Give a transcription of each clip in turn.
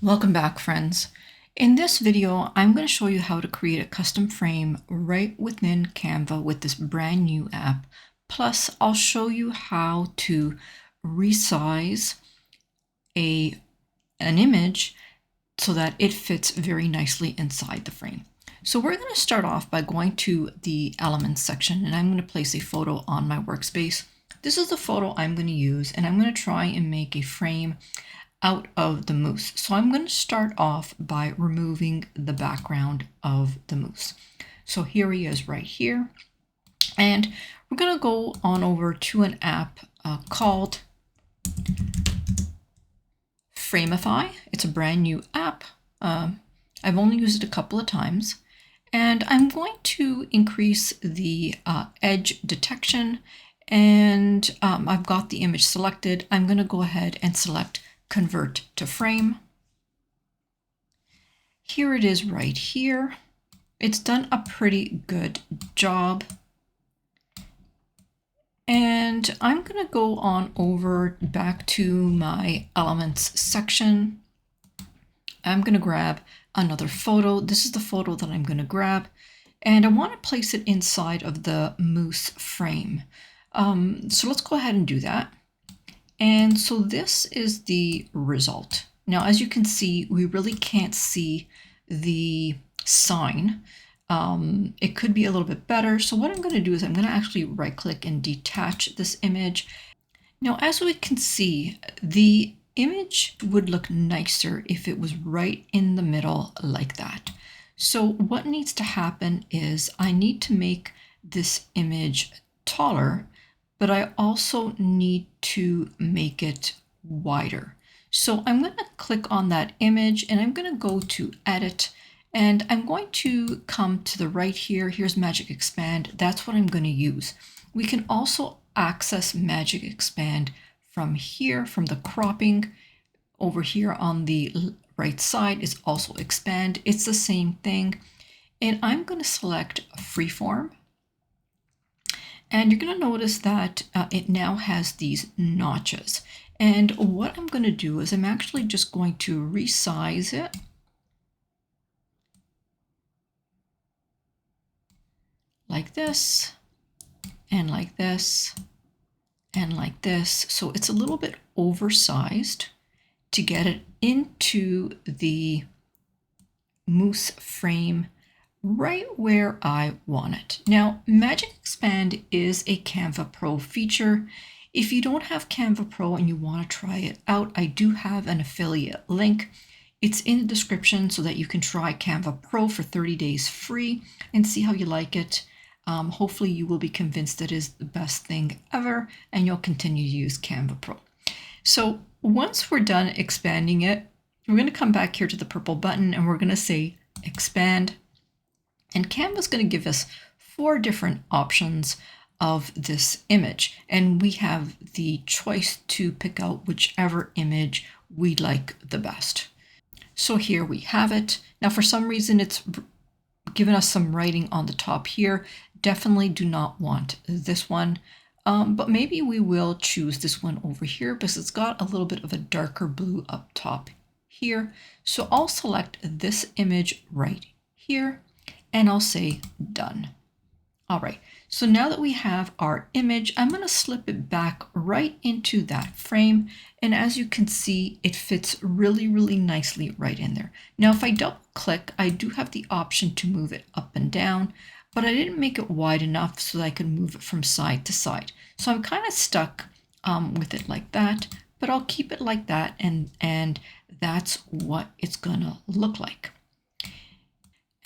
Welcome back, friends. In this video, I'm going to show you how to create a custom frame right within Canva with this brand new app. Plus, I'll show you how to resize an image so that it fits very nicely inside the frame. So we're going to start off by going to the Elements section, and I'm going to place a photo on my workspace. This is the photo I'm going to use, and I'm going to try and make a frame out of the moose. So I'm going to start off by removing the background of the moose. So here he is right here. And we're going to go on over to an app called Frameify. It's a brand new app. I've only used it a couple of times. And I'm going to increase the edge detection. And I've got the image selected. I'm going to go ahead and select Convert to Frame. Here it is right here. It's done a pretty good job. And I'm going to go on over back to my Elements section. I'm going to grab another photo. This is the photo that I'm going to grab. And I want to place it inside of the moose frame. So let's go ahead and do that. And so this is the result. Now, as you can see, we really can't see the sign. It could be a little bit better. So what I'm going to do is I'm going to actually right click and detach this image. Now, as we can see, the image would look nicer if it was right in the middle like that. So what needs to happen is I need to make this image taller, but I also need to make it wider. So I'm going to click on that image and I'm going to go to Edit, and I'm going to come to the right here. Here's Magic Expand. That's what I'm going to use. We can also access Magic Expand from here, from the cropping. Over here on the right side is also Expand. It's the same thing. And I'm going to select Freeform. And you're going to notice that it now has these notches. And what I'm going to do is I'm actually just going to resize it. Like this, and like this, and like this. So it's a little bit oversized to get it into the moose frame right where I want it. Now, Magic Expand is a Canva Pro feature. If you don't have Canva Pro and you want to try it out, I do have an affiliate link. It's in the description so that you can try Canva Pro for 30 days free and see how you like it. Hopefully you will be convinced it is the best thing ever and you'll continue to use Canva Pro. So once we're done expanding it, we're going to come back here to the purple button and we're going to say Expand. And Canva is going to give us 4 different options of this image. And we have the choice to pick out whichever image we like the best. So here we have it. Now, for some reason, it's given us some writing on the top here. Definitely do not want this one. But maybe we will choose this one over here because it's got a little bit of a darker blue up top here. So I'll select this image right here. And I'll say done. All right, so now that we have our image, I'm going to slip it back right into that frame. And as you can see, it fits really, really nicely right in there. Now, if I double click, I do have the option to move it up and down, but I didn't make it wide enough so that I could move it from side to side. So I'm kind of stuck with it like that, but I'll keep it like that. And that's what it's going to look like.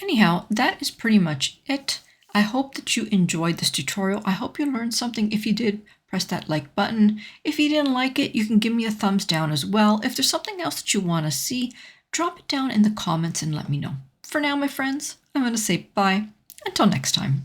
Anyhow, that is pretty much it. I hope that you enjoyed this tutorial. I hope you learned something. If you did, press that like button. If you didn't like it, you can give me a thumbs down as well. If there's something else that you want to see, drop it down in the comments and let me know. For now, my friends, I'm going to say bye. Until next time.